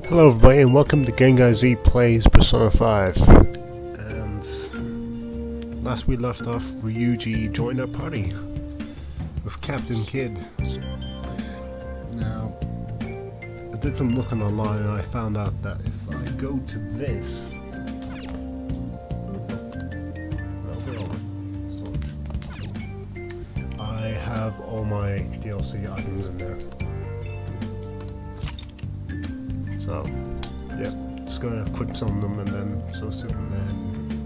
Hello everybody and welcome to Gengar Z Plays Persona 5. And last we left off, Ryuji joined our party with Captain Kid. Now, I did some looking online and I found out that if I go to this... I have all my DLC items in there. So, yeah, just gonna equip some of them and then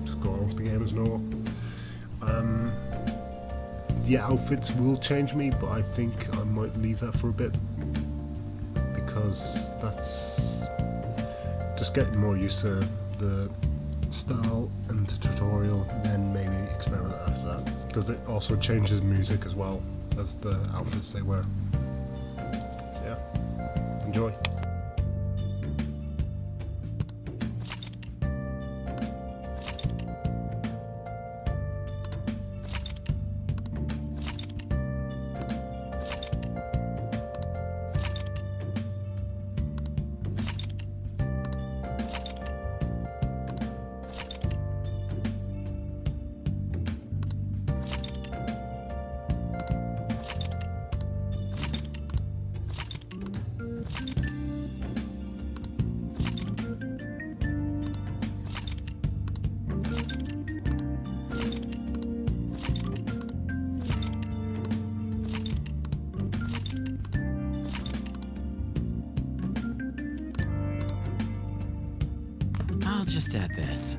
just go on with the game as normal. The outfits will change me, but I think I might leave that for a bit because that's just getting more used to the style and the tutorial, then maybe experiment after that because it also changes music as well as the outfits they wear. Yeah, enjoy. I'll just add this.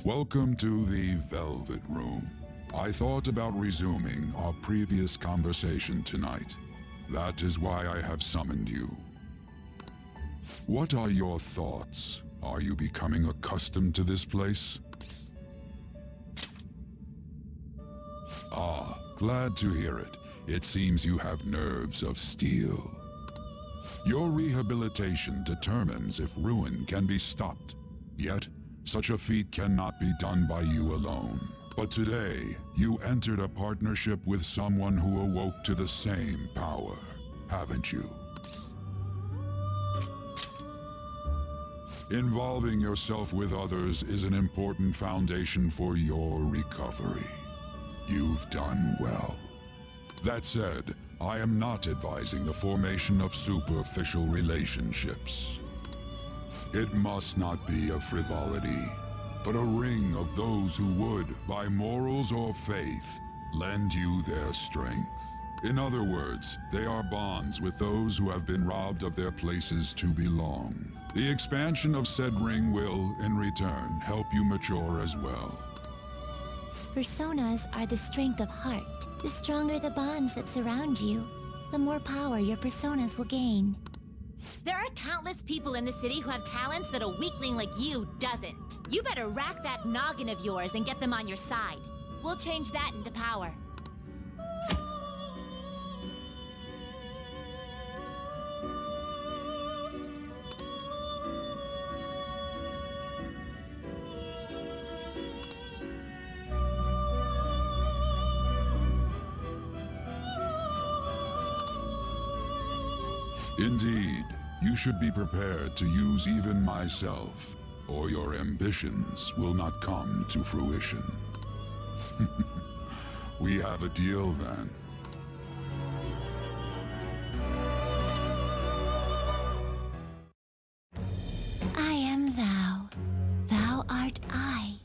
Welcome to the Velvet Room. I thought about resuming our previous conversation tonight. That is why I have summoned you. What are your thoughts? Are you becoming accustomed to this place? Ah, glad to hear it. It seems you have nerves of steel. Your rehabilitation determines if ruin can be stopped. Yet, such a feat cannot be done by you alone. But today, you entered a partnership with someone who awoke to the same power, haven't you? Involving yourself with others is an important foundation for your recovery. You've done well. That said, I am not advising the formation of superficial relationships. It must not be a frivolity, but a ring of those who would, by morals or faith, lend you their strength. In other words, they are bonds with those who have been robbed of their places to belong. The expansion of said ring will, in return, help you mature as well. Personas are the strength of heart. The stronger the bonds that surround you, the more power your personas will gain. There are countless people in the city who have talents that a weakling like you doesn't. You better rack that noggin of yours and get them on your side. We'll change that into power. Indeed, you should be prepared to use even myself, or your ambitions will not come to fruition. We have a deal then. I am thou. Thou art I.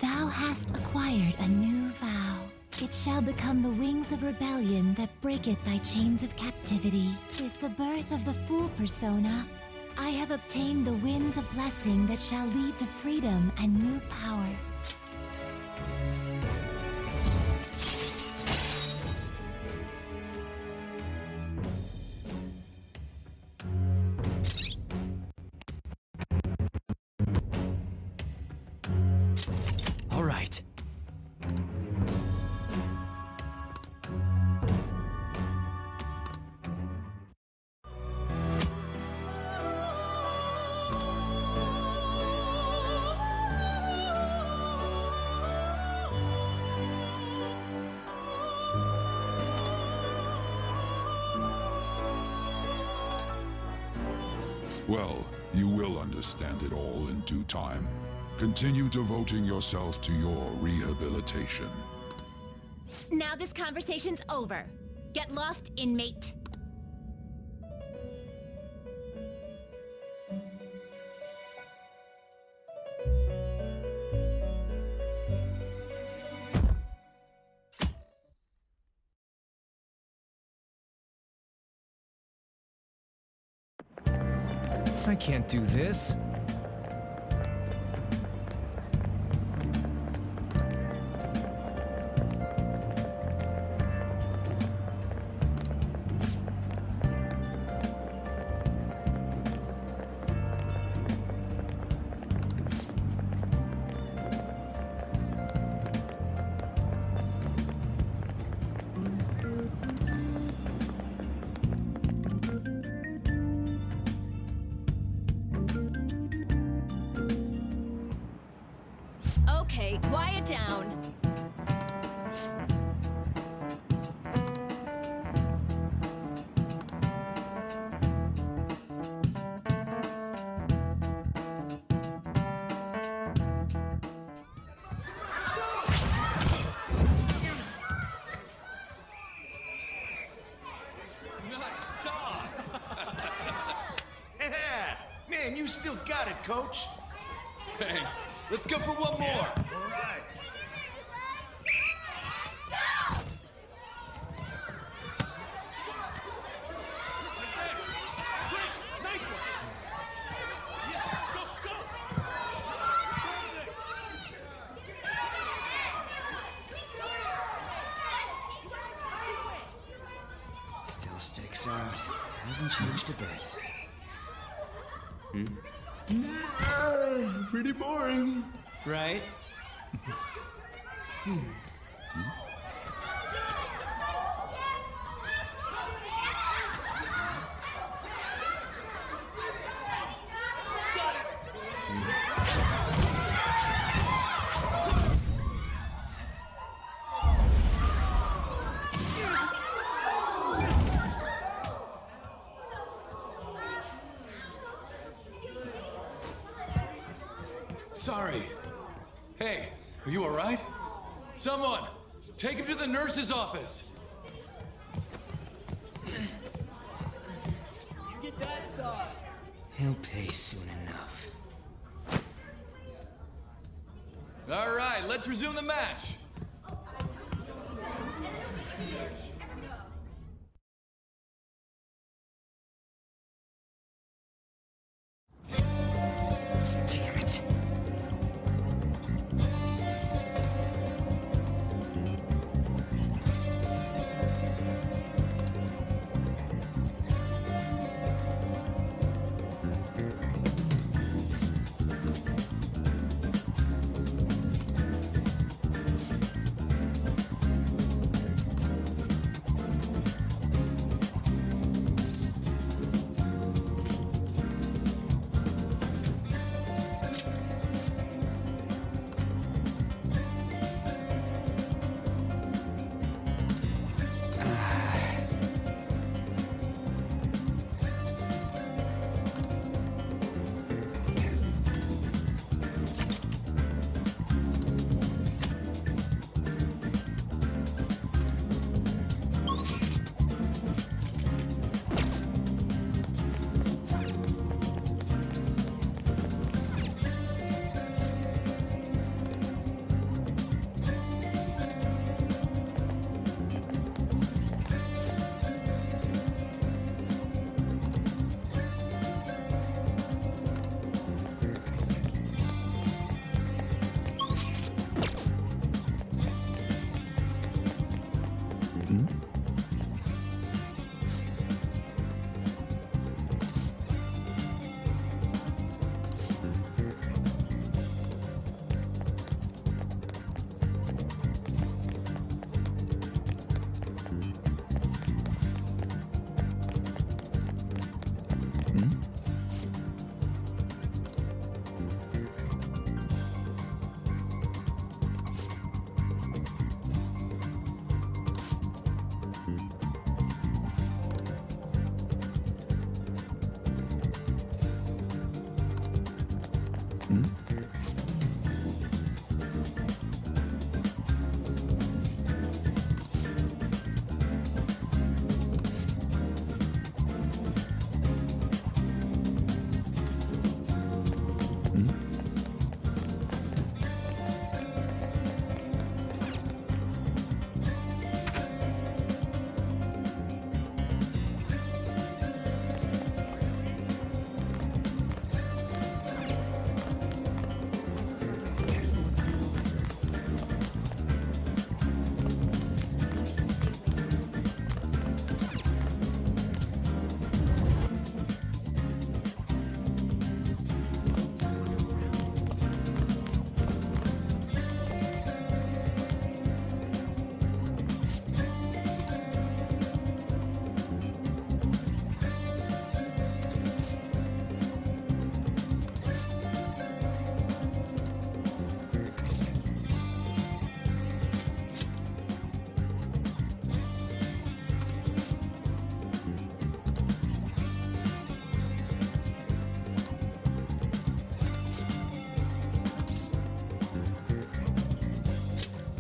Thou hast acquired a new vow. It shall become the wings of rebellion that breaketh thy chains of captivity. With the birth of the Fool persona, I have obtained the winds of blessing that shall lead to freedom and new power. All right. Well, you will understand it all in due time. Continue devoting yourself to your rehabilitation. Now this conversation's over. Get lost, inmate. I can't do this. Okay, quiet down. Yeah! Man, you still got it, coach. Thanks. Let's go for one more. All right. Still sticks out. Hasn't changed a bit. Pretty boring. Right? sorry. Hey, are you alright? Someone, take him to the nurse's office. You get that side. He'll pay soon enough. Alright, let's resume the match. Damn it.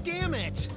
Damn it!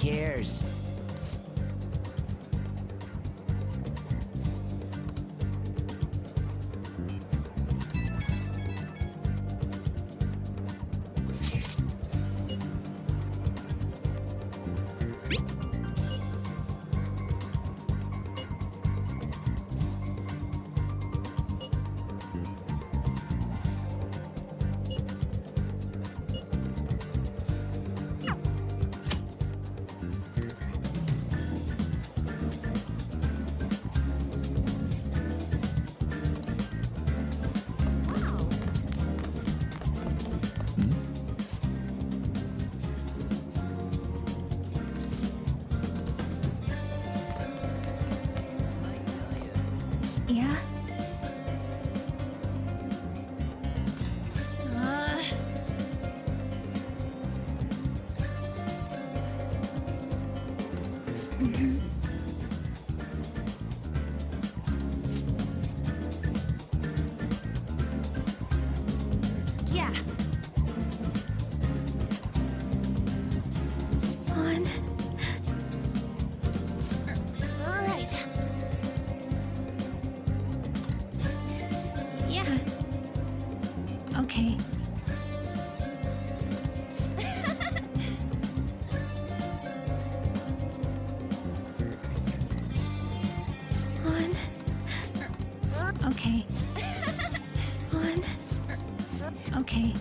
cares? Yeah? Yeah. On. Right. Yeah. Okay. On. Okay. On. Okay.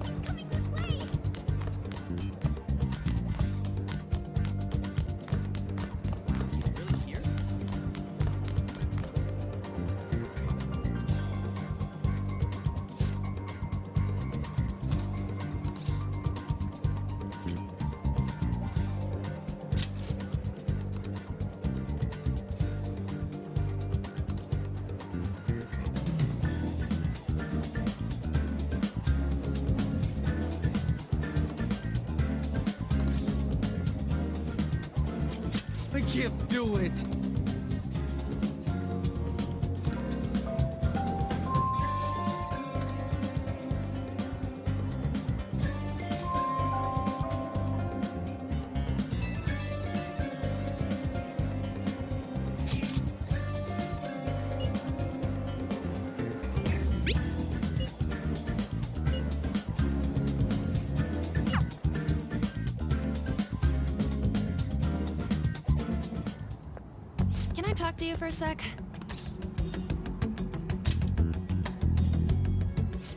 He's coming this way. He's really here? I can't do it. Can I talk to you for a sec?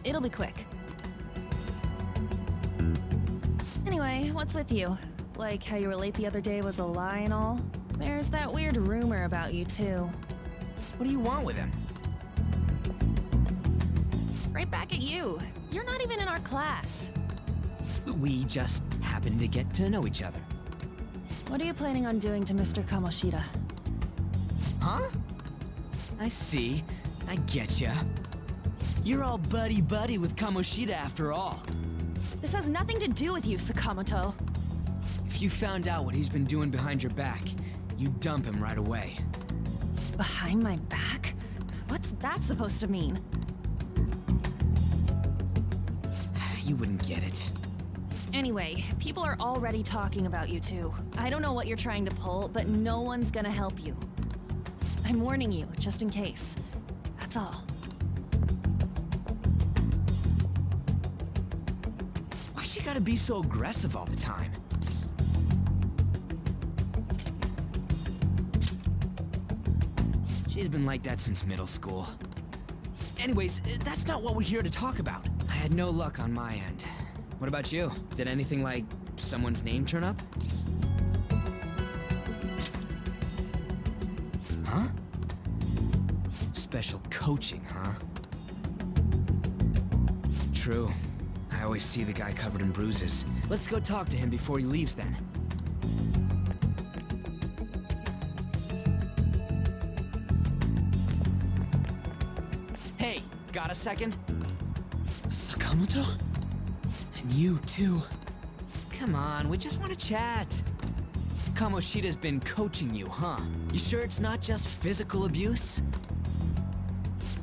It'll be quick. Anyway, what's with you? Like how you were late the other day was a lie and all? There's that weird rumor about you too. What do you want with him? Right back at you. You're not even in our class. We just happened to get to know each other. What are you planning on doing to Mr. Kamoshida? Huh? I see. I getcha. You're all buddy-buddy with Kamoshida after all. This has nothing to do with you, Sakamoto. If you found out what he's been doing behind your back, you'd dump him right away. Behind my back? What's that supposed to mean? You wouldn't get it. Anyway, people are already talking about you two. I don't know what you're trying to pull, but no one's gonna help you. I'm warning you, just in case. That's all. Why she gotta be so aggressive all the time? She's been like that since middle school. Anyways, that's not what we're here to talk about. I had no luck on my end. What about you? Did anything like someone's name turn up? Huh? Special coaching, huh? True. I always see the guy covered in bruises. Let's go talk to him before he leaves then. Hey, got a second? Sakamoto? And you too. Come on, we just want to chat. Kamoshida's been coaching you, huh? You sure it's not just physical abuse?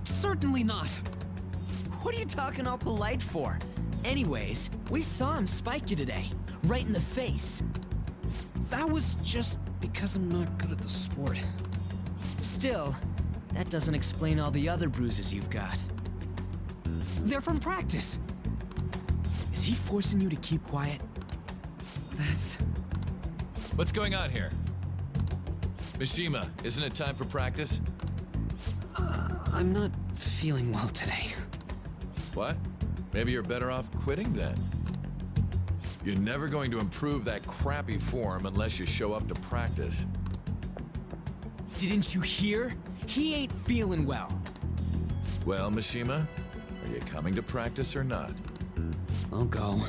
Certainly not. What are you talking all polite for? Anyways, we saw him spike you today, right in the face. That was just because I'm not good at the sport. Still, that doesn't explain all the other bruises you've got. They're from practice. Is he forcing you to keep quiet? That's... What's going on here? Mishima, isn't it time for practice? I'm not feeling well today. What? Maybe you're better off quitting then. You're never going to improve that crappy form unless you show up to practice. Didn't you hear? He ain't feeling well. Well, Mishima, are you coming to practice or not? I'll go.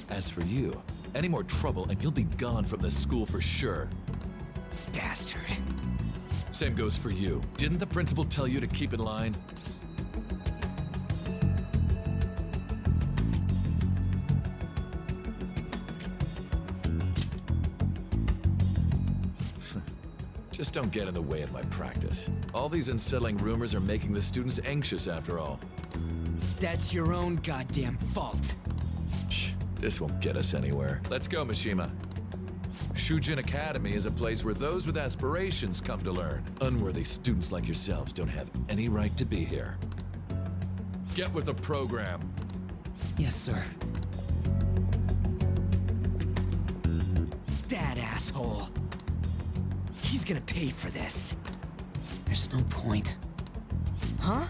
As for you, any more trouble and you'll be gone from this school for sure. Bastard. Same goes for you. Didn't the principal tell you to keep in line? Just don't get in the way of my practice. All these unsettling rumors are making the students anxious after all. That's your own goddamn fault. This won't get us anywhere. Let's go, Mishima. Shujin Academy is a place where those with aspirations come to learn. Unworthy students like yourselves don't have any right to be here. Get with the program. Yes, sir. That asshole. He's gonna pay for this. There's no point. Huh?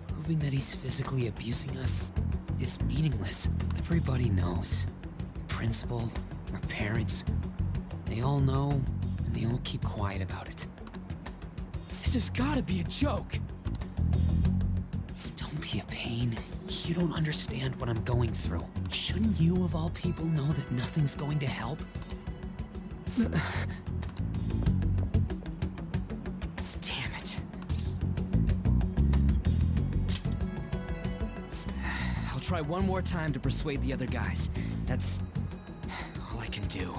Proving that he's physically abusing us is meaningless. Everybody knows. The principal, our parents, they all know, and they all keep quiet about it. This has gotta be a joke. Don't be a pain. You don't understand what I'm going through. Shouldn't you, of all people, know that nothing's going to help? Damn it. I'll try one more time to persuade the other guys. That's all I can do.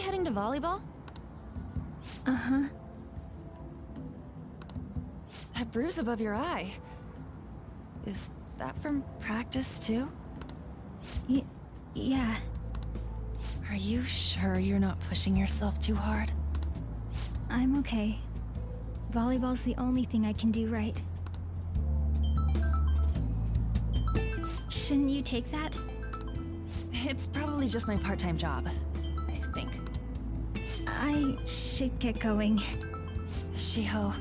heading to volleyball? Uh-huh. That bruise above your eye. Is that from practice, too? Yeah. Are you sure you're not pushing yourself too hard? I'm okay. Volleyball's the only thing I can do right. Shouldn't you take that? It's probably just my part-time job, I think. I should get going. Shiho.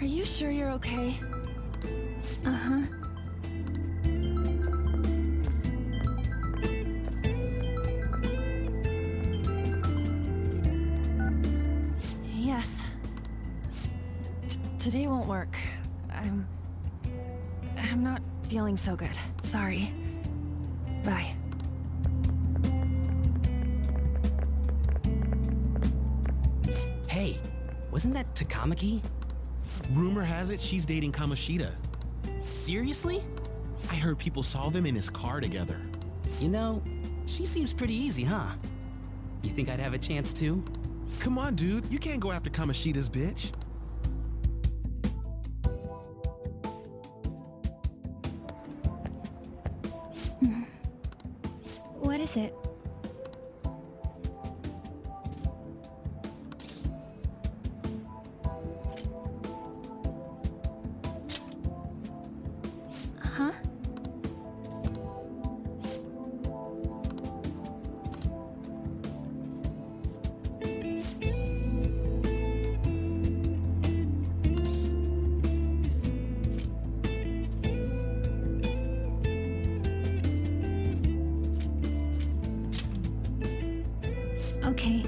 Are you sure you're okay? Uh-huh. Yes. Today won't work. I'm not feeling so good. Sorry. Bye. Hey, wasn't that Takamaki? Rumor has it she's dating Kamoshida. Seriously? I heard people saw them in his car together. You know, she seems pretty easy, huh? You think I'd have a chance too? Come on, dude. You can't go after Kamoshida's bitch. What is it? Huh? Okay.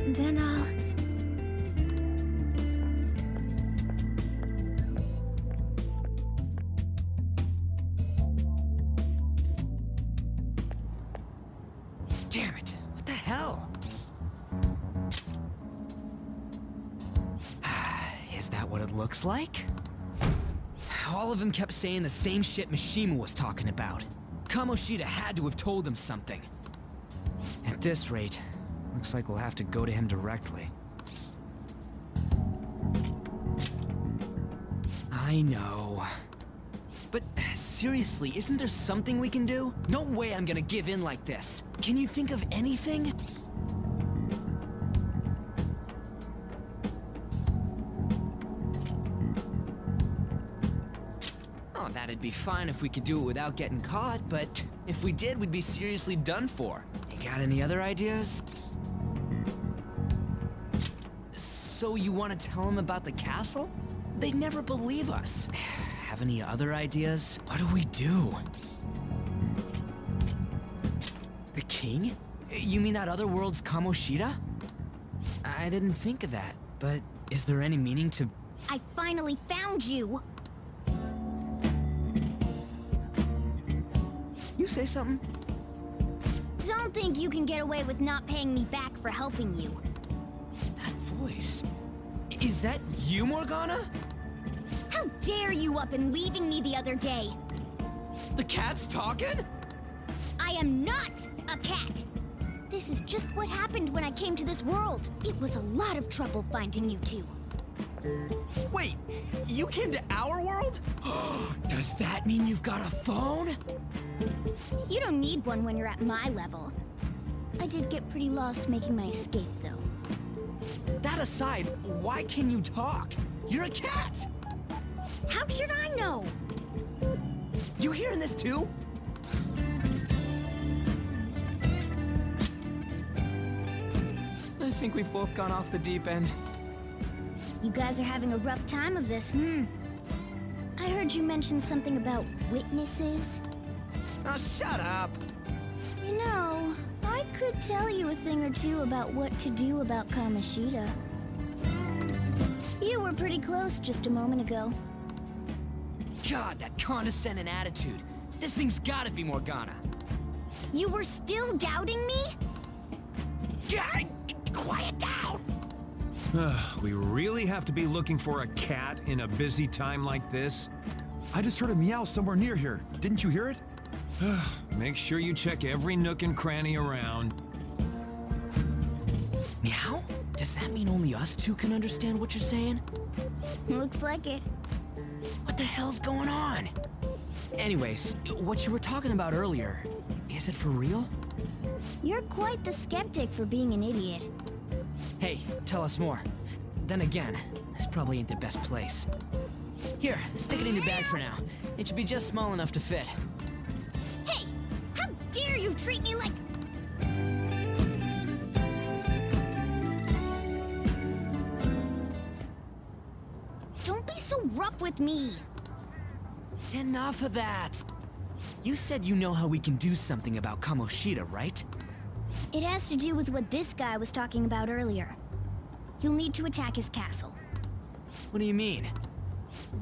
Then I'll... Damn it! What the hell? Is that what it looks like? All of them kept saying the same shit Mishima was talking about. Kamoshida had to have told him something. At this rate, looks like we'll have to go to him directly. I know. But seriously, isn't there something we can do? No way I'm gonna give in like this. Can you think of anything? Oh, that'd be fine if we could do it without getting caught, but if we did, we'd be seriously done for. You got any other ideas? So you want to tell them about the castle? They'd never believe us. Have any other ideas? What do we do? The king? You mean that other world's Kamoshida? I didn't think of that, but is there any meaning to... I finally found you! You say something? Don't think you can get away with not paying me back for helping you. That voice... Is that you, Morgana? How dare you up and leaving me the other day? The cat's talking? I am not a cat! This is just what happened when I came to this world. It was a lot of trouble finding you two. Wait, you came to our world? Does that mean you've got a phone? You don't need one when you're at my level. I did get pretty lost making my escape, though. That aside, why can you talk? You're a cat! How should I know? You hearing this too? I think we've both gone off the deep end. You guys are having a rough time of this, I heard you mention something about witnesses. Oh, shut up! You know, I could tell you a thing or two about what to do about Kamoshida. You were pretty close just a moment ago. God, that condescending attitude. This thing's gotta be Morgana. You were still doubting me? Yeah, quiet down! We really have to be looking for a cat in a busy time like this? I just heard a meow somewhere near here. Didn't you hear it? Make sure you check every nook and cranny around. Meow? Does that mean only us two can understand what you're saying? Looks like it. What the hell's going on? Anyways, what you were talking about earlier, is it for real? You're quite the skeptic for being an idiot. Hey, tell us more. Then again, this probably ain't the best place. Here, stick it in your bag for now. It should be just small enough to fit. Hey! How dare you treat me like... Don't be so rough with me! Enough of that! You said you know how we can do something about Kamoshida, right? It has to do with what this guy was talking about earlier. You'll need to attack his castle. What do you mean?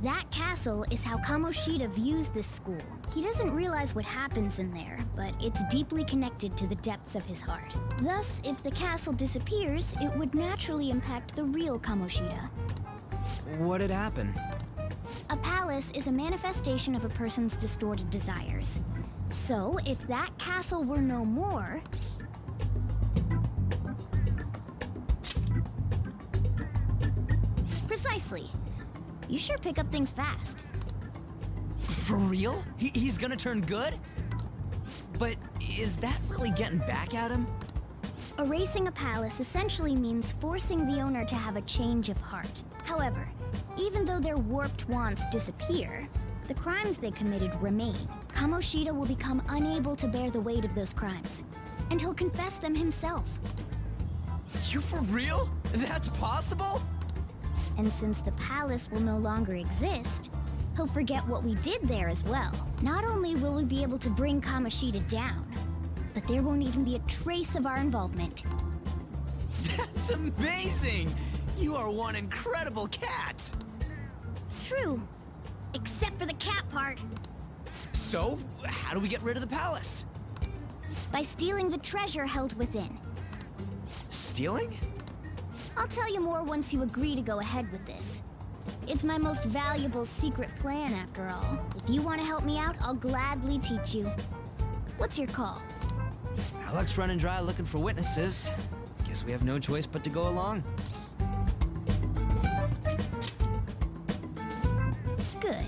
That castle is how Kamoshida views this school. He doesn't realize what happens in there, but it's deeply connected to the depths of his heart. Thus, if the castle disappears, it would naturally impact the real Kamoshida. What'd happen? A palace is a manifestation of a person's distorted desires. So, if that castle were no more... Precisely. You sure pick up things fast. For real? He's gonna turn good? But is that really getting back at him? Erasing a palace essentially means forcing the owner to have a change of heart. However, even though their warped wants disappear, the crimes they committed remain. Kamoshida will become unable to bear the weight of those crimes, and he'll confess them himself. You for real? That's possible? And since the palace will no longer exist, he'll forget what we did there as well. Not only will we be able to bring Kamoshida down, but there won't even be a trace of our involvement. That's amazing! You are one incredible cat! True. Except for the cat part. So, how do we get rid of the palace? By stealing the treasure held within. Stealing? I'll tell you more once you agree to go ahead with this. It's my most valuable secret plan, after all. If you want to help me out, I'll gladly teach you. What's your call? Our luck's running dry looking for witnesses. Guess we have no choice but to go along. Good.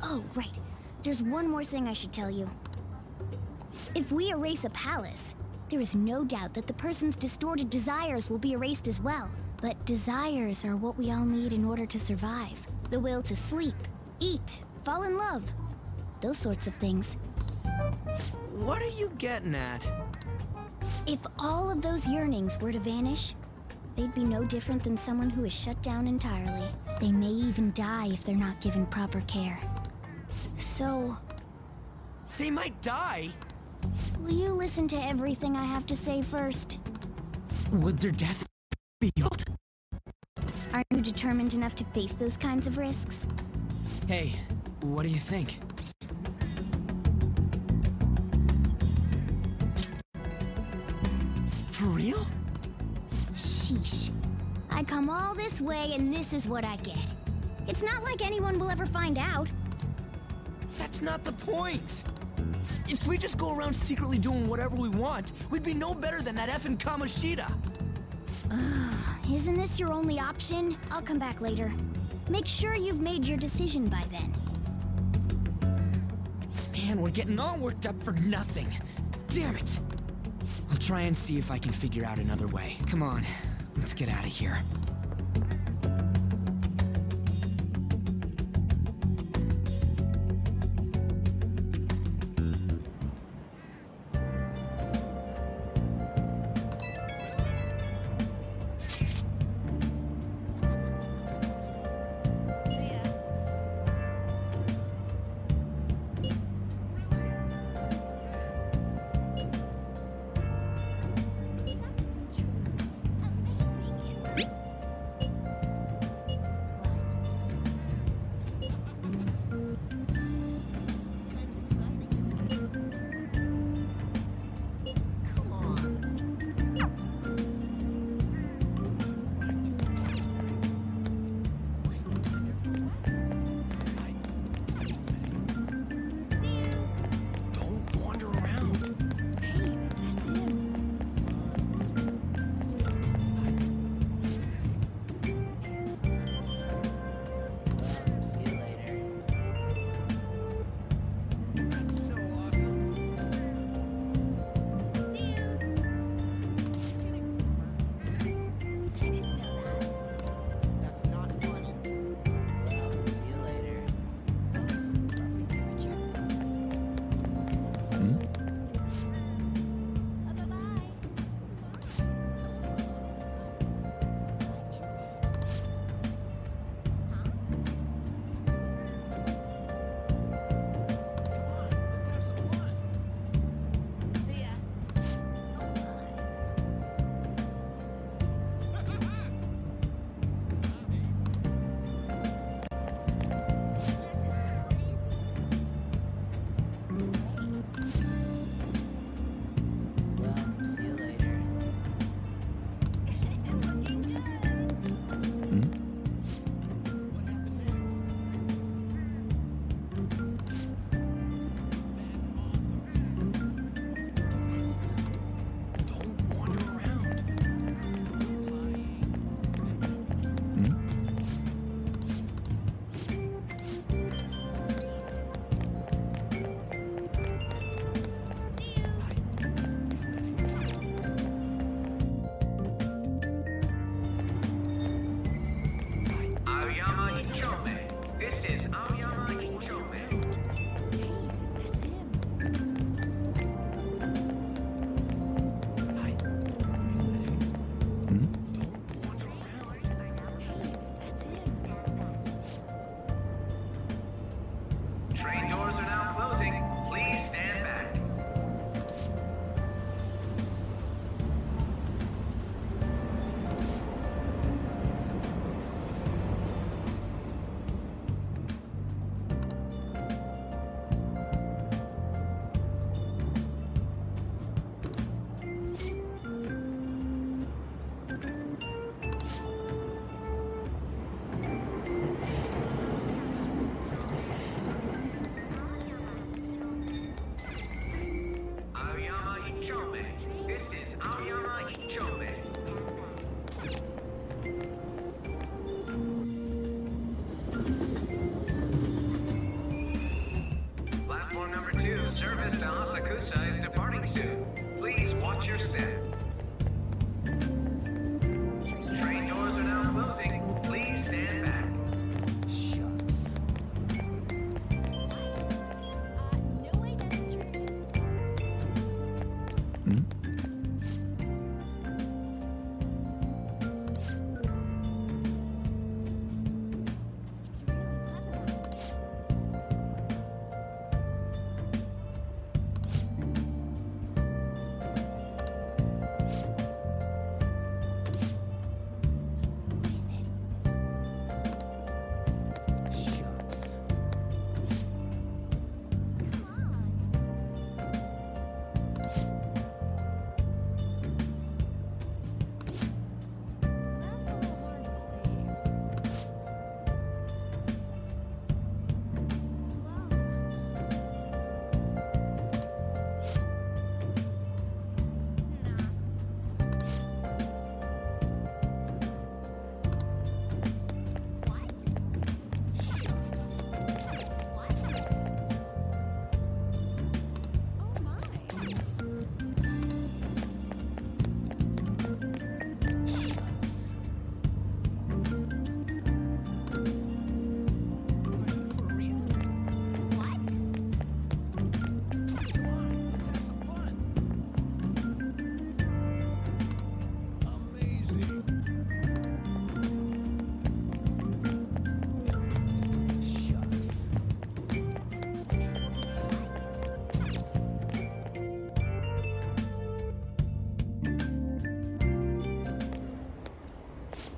Oh, right. There's one more thing I should tell you. If we erase a palace, there is no doubt that the person's distorted desires will be erased as well. But desires are what we all need in order to survive. The will to sleep, eat, fall in love. Those sorts of things. What are you getting at? If all of those yearnings were to vanish, they'd be no different than someone who is shut down entirely. They may even die if they're not given proper care. So... They might die? Will you listen to everything I have to say first? Would their death be healed? Aren't you determined enough to face those kinds of risks? Hey, what do you think? For real? Sheesh. I come all this way and this is what I get. It's not like anyone will ever find out. That's not the point! If we just go around secretly doing whatever we want, we'd be no better than that effing Kamoshida! Isn't this your only option? I'll come back later. Make sure you've made your decision by then. Man, we're getting all worked up for nothing. Damn it! I'll try and see if I can figure out another way. Come on, let's get out of here.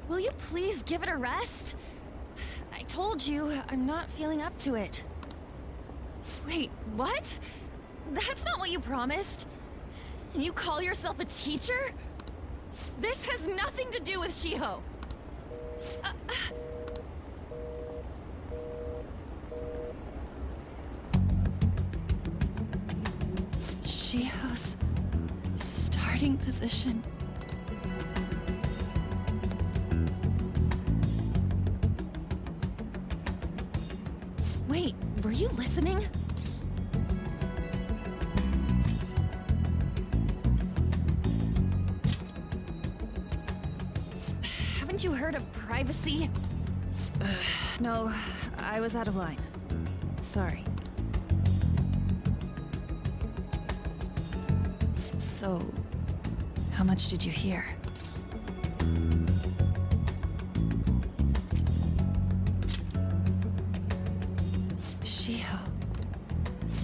Will you please give it a rest? I told you, I'm not feeling up to it. Wait, what? That's not what you promised. And you call yourself a teacher? This has nothing to do with Shiho. Shiho's starting position. Wait, were you listening? Haven't you heard of privacy? No, I was out of line. Sorry. So, how much did you hear? Shiho.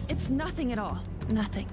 It's nothing at all. Nothing.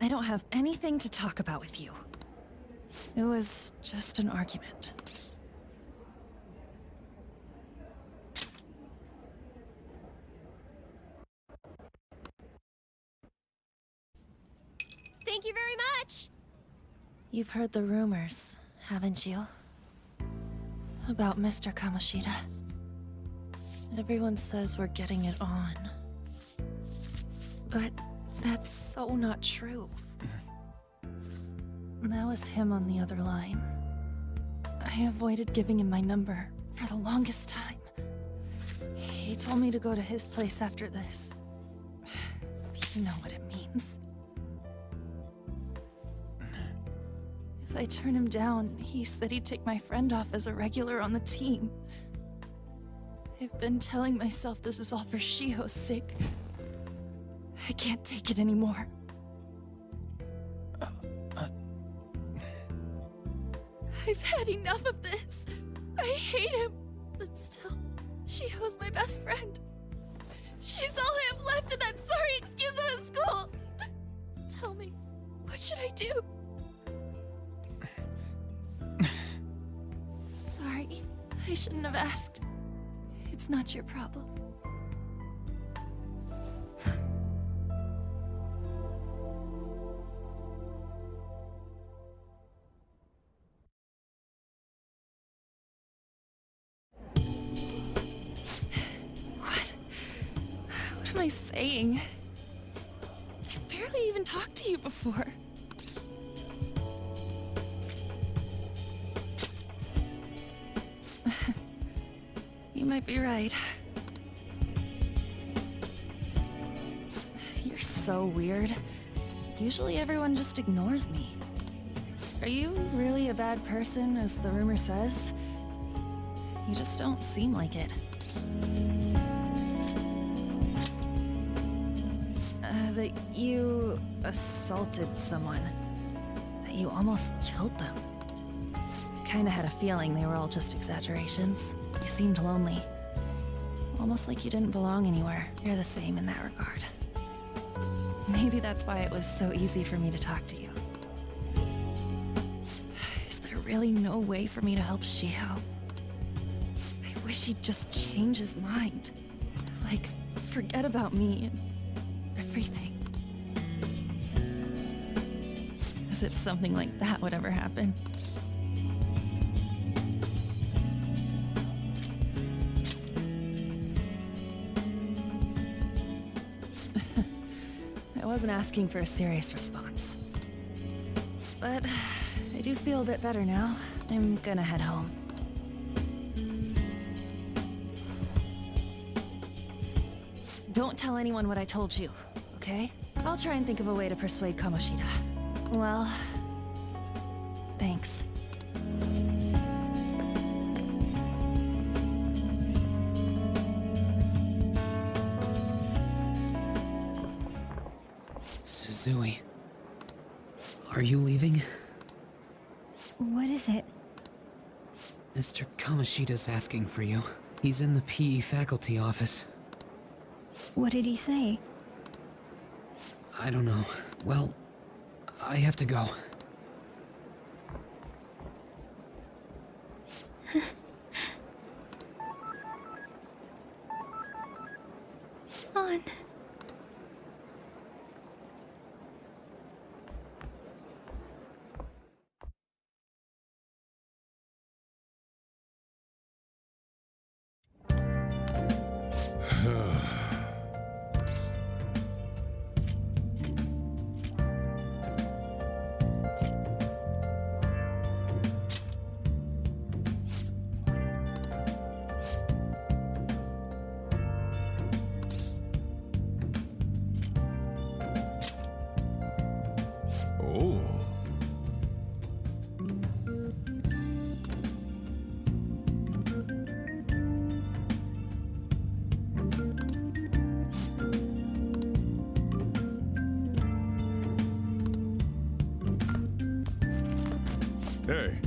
I don't have anything to talk about with you. It was just an argument. Thank you very much! You've heard the rumors, haven't you? About Mr. Kamoshida. Everyone says we're getting it on. But that's so not true. That was him on the other line. I avoided giving him my number for the longest time. He told me to go to his place after this. You know what it means. If I turn him down, he said he'd take my friend off as a regular on the team. I've been telling myself this is all for Shiho's sake. I can't take it anymore. I've had enough of this. I hate him. But still, Shiho's my best friend. She's all I have left in that sorry excuse of a school. Tell me, what should I do? Sorry, I shouldn't have asked. It's not your problem. What am I saying? I've barely even talked to you before. You might be right. You're so weird. Usually everyone just ignores me. Are you really a bad person, as the rumor says? You just don't seem like it. That you assaulted someone. That you almost killed them. I kinda had a feeling they were all just exaggerations. You seemed lonely. Almost like you didn't belong anywhere. You're the same in that regard. Maybe that's why it was so easy for me to talk to you. Is there really no way for me to help Shiho? I wish he'd just change his mind. Like, forget about me and everything. As if something like that would ever happen. I wasn't asking for a serious response. But I do feel a bit better now. I'm gonna head home. Don't tell anyone what I told you, okay? I'll try and think of a way to persuade Kamoshida. Well, thanks. Suzui, are you leaving? What is it? Mr. Kamoshida's asking for you. He's in the PE faculty office. What did he say? I don't know. Well, I have to go. On. Hey.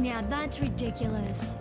Now that's ridiculous.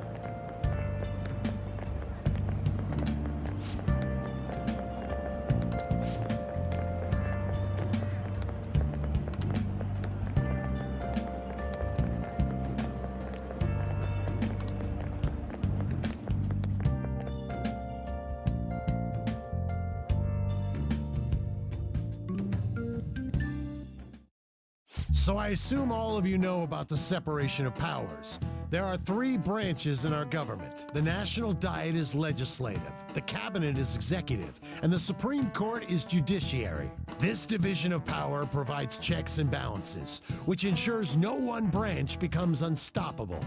So I assume all of you know about the separation of powers. There are 3 branches in our government. The National Diet is legislative, the Cabinet is executive, and the Supreme Court is judiciary. This division of power provides checks and balances, which ensures no one branch becomes unstoppable.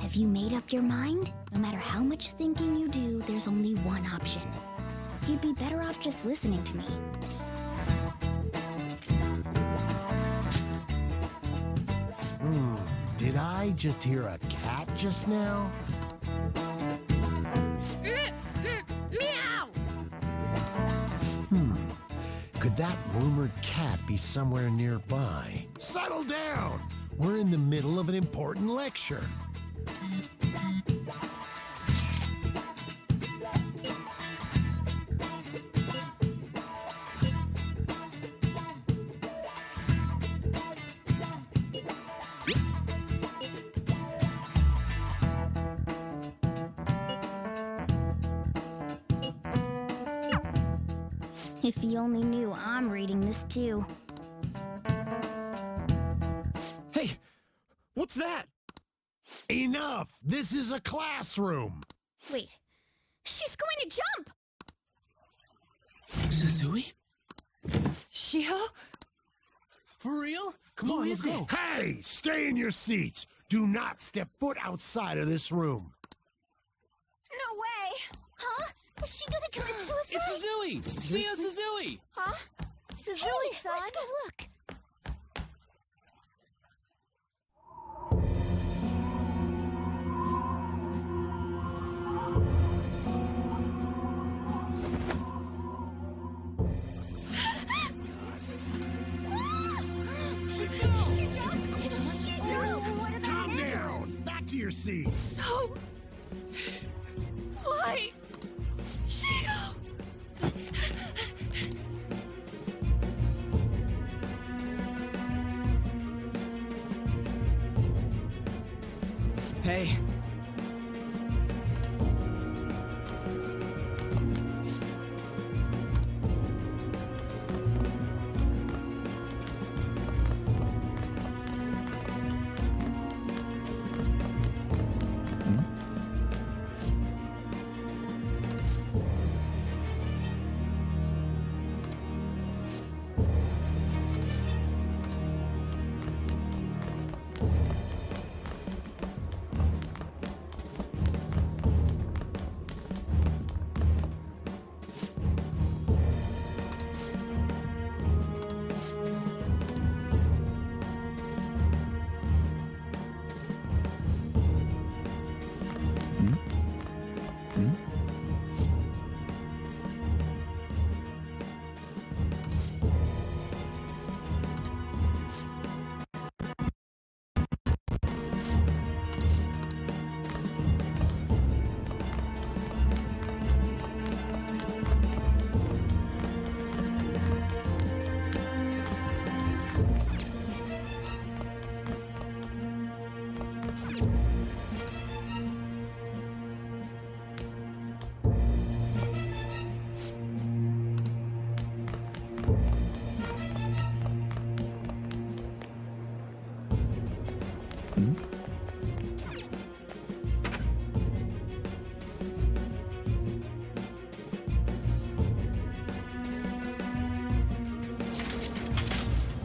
Have you made up your mind? No matter how much thinking you do, there's only one option. You'd be better off just listening to me. Did I just hear a cat just now? Meow! Could that rumored cat be somewhere nearby? Settle down! We're in the middle of an important lecture. If you only knew I'm reading this too. Hey, what's that? Enough! This is a classroom! Wait, she's going to jump! Suzui? Shio? For real? Come on, let's go. Hey, stay in your seats! Do not step foot outside of this room. No way! Huh? Is she gonna commit suicide? It's Suzui! Shio Suzui! Huh? Suzui-san? Let's go look. Calm down! Back to your seats! No! Why? Shio! Hey.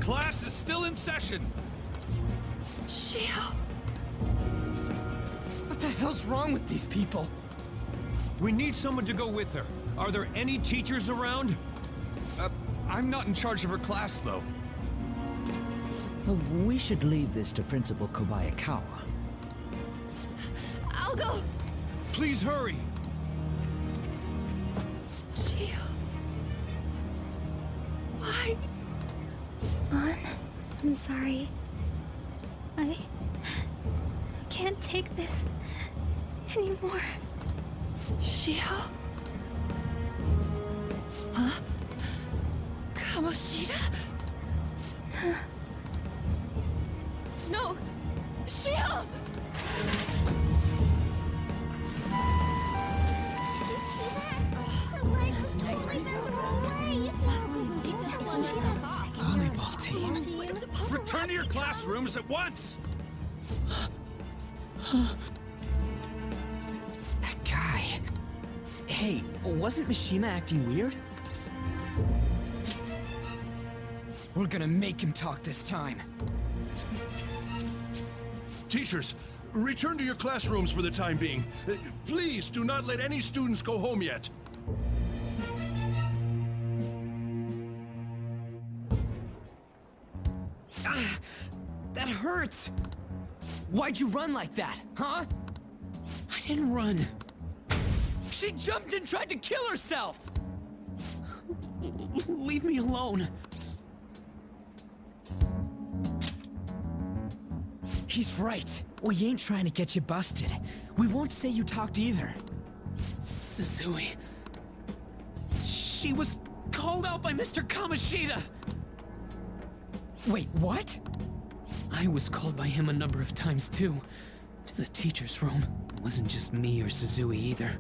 Class is still in session! Shio! What the hell's wrong with these people? We need someone to go with her. Are there any teachers around? I'm not in charge of her class, though. We should leave this to Principal Kobayakawa. I'll go! Please hurry! Shio... Why? Ann, I'm sorry. can't take this anymore. Shiho? Huh? Kamoshida? No! Shiho! Did you see that? Her leg was totally Volleyball team. Return to your classrooms at once! That guy. Hey, wasn't Mishima acting weird? We're gonna make him talk this time. Teachers, return to your classrooms for the time being. Please do not let any students go home yet. That hurts! Why'd you run like that, huh? I didn't run. She jumped and tried to kill herself! Leave me alone. He's right. We ain't trying to get you busted. We won't say you talked either. Suzui. She was called out by Mr. Kamoshida! Wait, what? I was called by him a number of times too. To the teacher's room. It wasn't just me or Suzui either.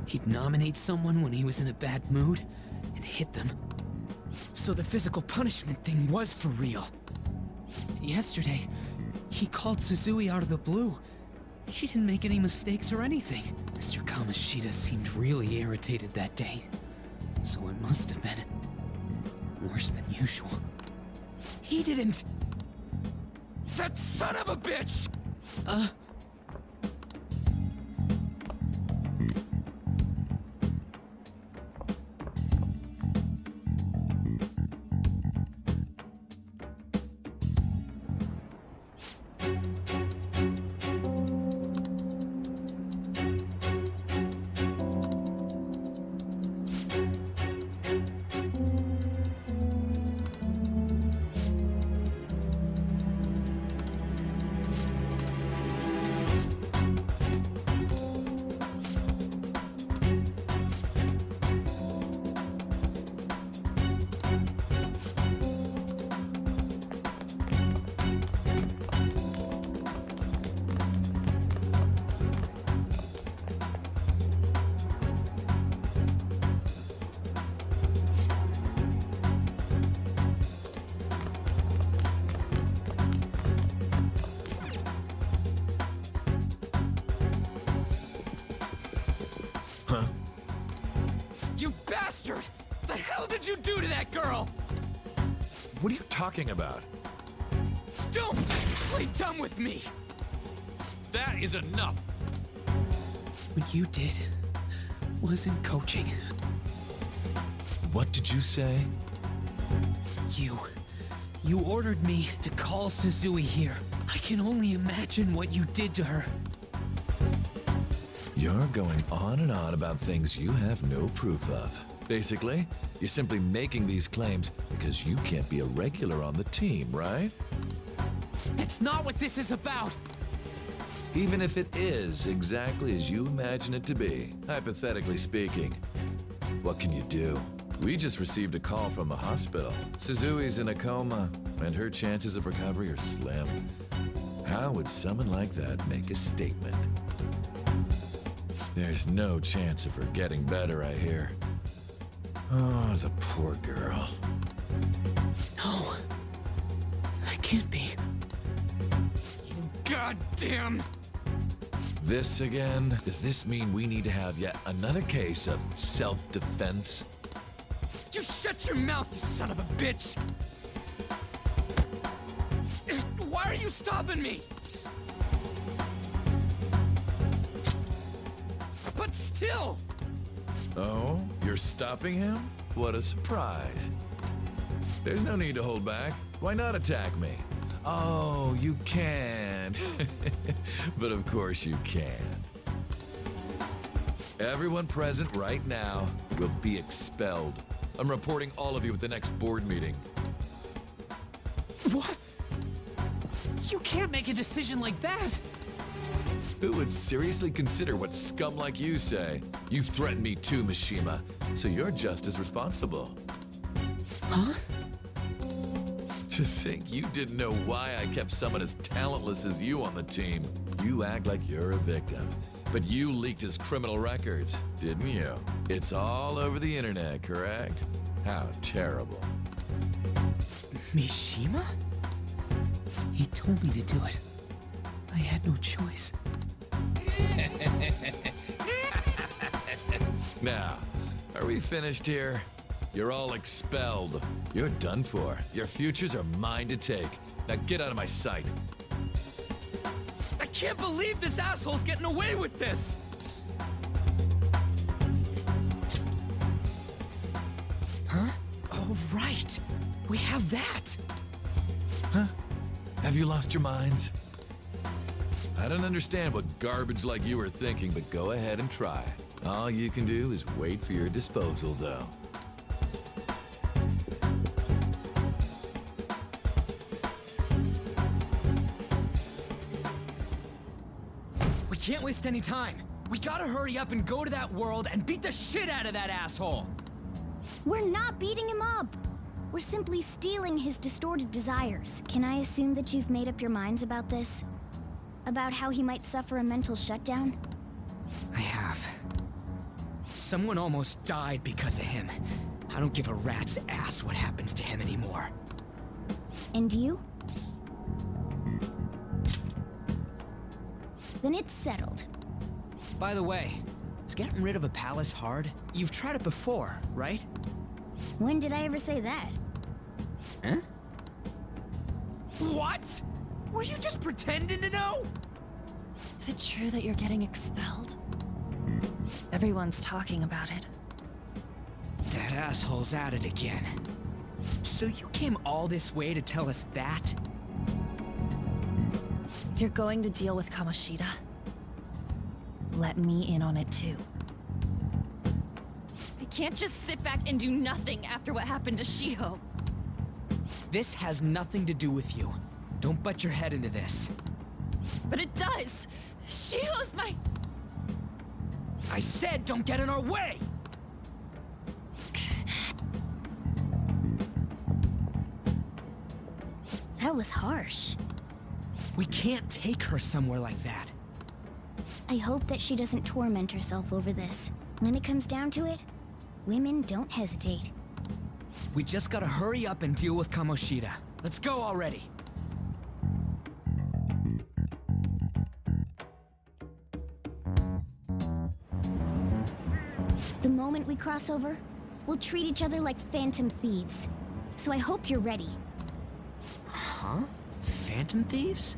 He'd nominate someone when he was in a bad mood, and hit them. So the physical punishment thing was for real. Yesterday, he called Suzui out of the blue. She didn't make any mistakes or anything. Mr. Kamoshida seemed really irritated that day. So it must have been worse than usual. He didn't... That son of a bitch! You bastard! The hell did you do to that girl? What are you talking about? Don't play dumb with me! That is enough! What you did wasn't coaching. What did you say? You ordered me to call Suzui here. I can only imagine what you did to her. You're going on and on about things you have no proof of. Basically, you're simply making these claims because you can't be a regular on the team, right? That's not what this is about! Even if it is exactly as you imagine it to be, hypothetically speaking, what can you do? We just received a call from the hospital. Suzui's in a coma, and her chances of recovery are slim. How would someone like that make a statement? There's no chance of her getting better, I hear. Oh, the poor girl. No. That can't be. You goddamn... This again? Does this mean we need to have yet another case of self-defense? You shut your mouth, you son of a bitch! Why are you stopping me? But still! Oh, you're stopping him? What a surprise. There's no need to hold back. Why not attack me? Oh, you can. But of course you can. Everyone present right now will be expelled. I'm reporting all of you at the next board meeting. What? You can't make a decision like that! Who would seriously consider what scum like you say? You threatened me too, Mishima, so you're just as responsible. Huh? To think you didn't know why I kept someone as talentless as you on the team. You act like you're a victim. But you leaked his criminal records, didn't you? It's all over the internet, correct? How terrible. Mishima? He told me to do it. I had no choice. Now, are we finished here? You're all expelled. You're done for. Your futures are mine to take. Now get out of my sight. I can't believe this asshole's getting away with this! Huh? Oh, right. We have that. Huh? Have you lost your minds? I don't understand what garbage like you are thinking, but go ahead and try. All you can do is wait for your disposal, though. We can't waste any time. We gotta hurry up and go to that world and beat the shit out of that asshole! We're not beating him up! We're simply stealing his distorted desires. Can I assume that you've made up your minds about this? About how he might suffer a mental shutdown? I have. Someone almost died because of him. I don't give a rat's ass what happens to him anymore. And you? Then it's settled. By the way, is getting rid of a palace hard? You've tried it before, right? When did I ever say that? Huh? What? Were you just pretending to know? Is it true that you're getting expelled? Everyone's talking about it. That asshole's at it again. So you came all this way to tell us that? If you're going to deal with Kamoshida, let me in on it too. I can't just sit back and do nothing after what happened to Shiho. This has nothing to do with you. Don't butt your head into this. But it does! Shiho's my... I said don't get in our way! That was harsh. We can't take her somewhere like that. I hope that she doesn't torment herself over this. When it comes down to it, women don't hesitate. We just gotta hurry up and deal with Kamoshida. Let's go already. The moment we cross over, we'll treat each other like phantom thieves. So I hope you're ready. Huh? Phantom thieves?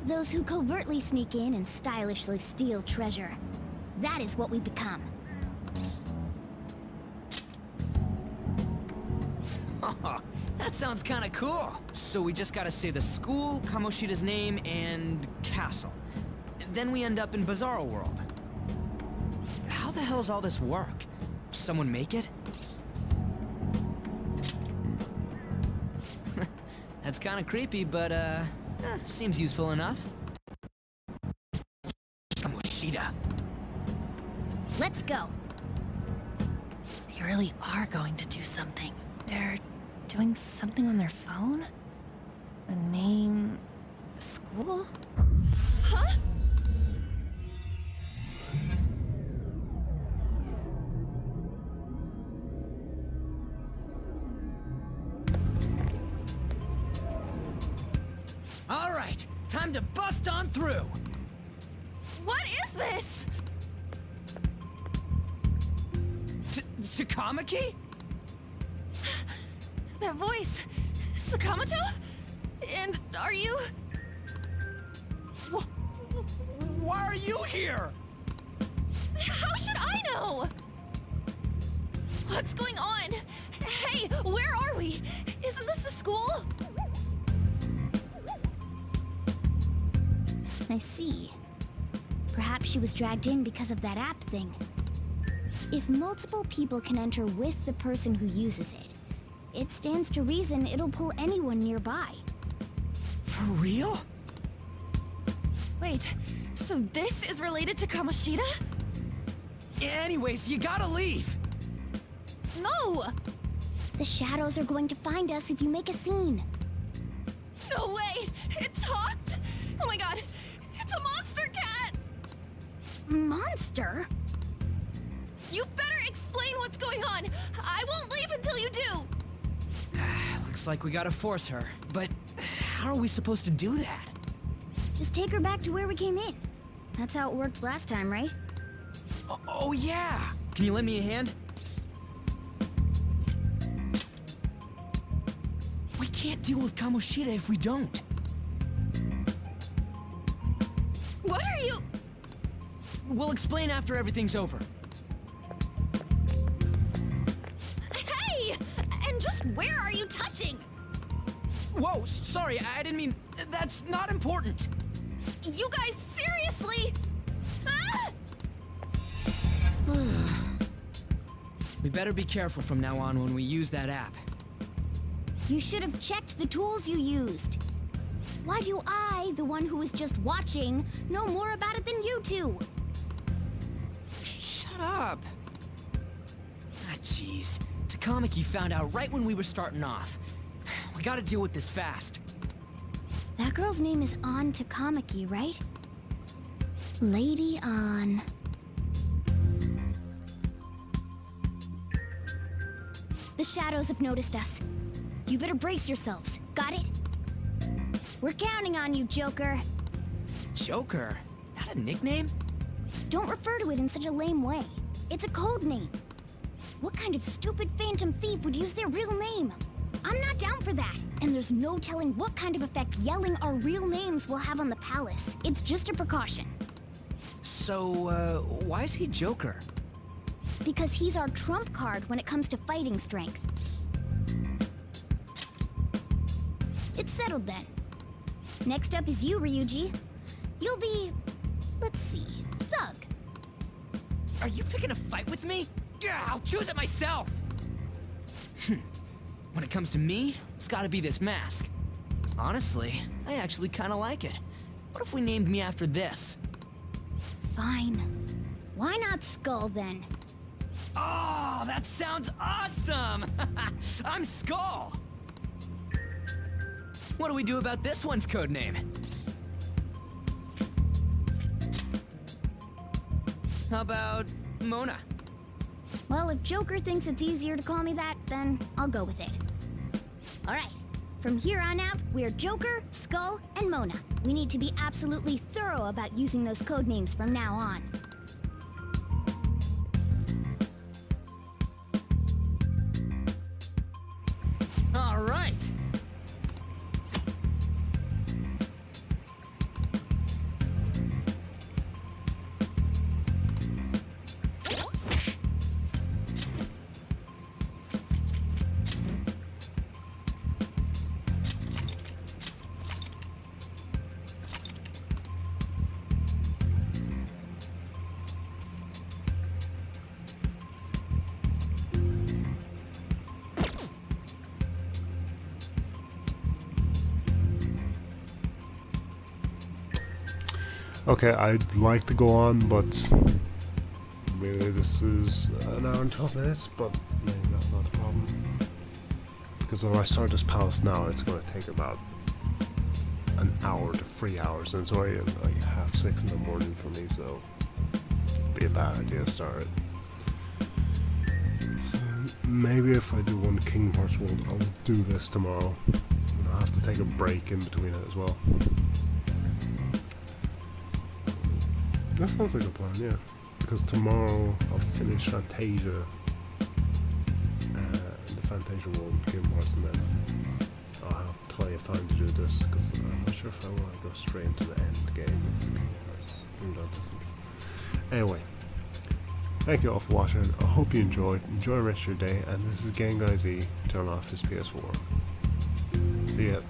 Those who covertly sneak in and stylishly steal treasure. That is what we become. That sounds kinda cool. So we just gotta say the school, Kamoshida's name, and castle. Then we end up in Bizarro World. How the hell's all this work? Someone make it? That's kinda creepy, but seems useful enough. Kamoshida. Let's go. They really are going to do something. They're doing something on their phone? A name... a school? Huh? All right, time to bust on through. What is this? Takamaki? That voice... Sakamoto? And are you... Why are you here? How should I know? What's going on? Hey, where are we? Isn't this the school? I see. Perhaps she was dragged in because of that app thing. If multiple people can enter with the person who uses it, it stands to reason it'll pull anyone nearby. For real? Wait, So this is related to Kamoshida? Anyways, you gotta leave! No! The shadows are going to find us if you make a scene. No way! It talked! Oh my god! It's a monster cat! Monster? You better explain what's going on! I won't leave until you do! Looks like we gotta force her, but how are we supposed to do that? Just take her back to where we came in. That's how it worked last time, right? Oh yeah! Can you lend me a hand? We can't deal with Kamoshida if we don't. What are you... We'll explain after everything's over. Hey! And just where are you touching? Whoa, sorry, I didn't mean... That's not important. You guys, seriously? Ah! We better be careful from now on when we use that app. You should have checked the tools you used. Why do I, the one who was just watching, know more about it than you two? Shut up. Ah, jeez. Takamaki found out right when we were starting off. We gotta deal with this fast. That girl's name is An Takamaki, right? Lady An. The shadows have noticed us. You better brace yourselves. Got it? We're counting on you, Joker. Joker? That a nickname? Don't refer to it in such a lame way. It's a code name. What kind of stupid phantom thief would use their real name? I'm not down for that. And there's no telling what kind of effect yelling our real names will have on the palace. It's just a precaution. So, why is he Joker? Because he's our trump card when it comes to fighting strength. It's settled then. Next up is you, Ryuji. You'll be... let's see... Thug. Are you picking a fight with me? Yeah, I'll choose it myself! When it comes to me, it's gotta be this mask. Honestly, I actually kinda like it. What if we named me after this? Fine. Why not Skull, then? Oh, that sounds awesome! I'm Skull! What do we do about this one's codename? How about Mona? Well, if Joker thinks it's easier to call me that, then I'll go with it. Alright, from here on out, we're Joker, Skull, and Mona. We need to be absolutely thorough about using those codenames from now on. Alright! Okay, I'd like to go on, but really this is an hour and 12 minutes, but maybe that's not the problem. Because if I start this palace now, it's going to take about an hour to 3 hours, and it's already like 6:30 in the morning for me, so it'd be a bad idea to start it. So maybe if I do one Kingdom Hearts World, I'll do this tomorrow. And I'll have to take a break in between it as well. That sounds like a plan, yeah. Because tomorrow I'll finish Fantasia, the Fantasia World in Kingdom Hearts, and then I'll have plenty of time to do this, because I'm not sure if I want to go straight into the end game of Kingdom Hearts. Even though it doesn't. Anyway, thank you all for watching. I hope you enjoyed. Enjoy the rest of your day, and this is Gengai Z. Turn off his PS4. See ya.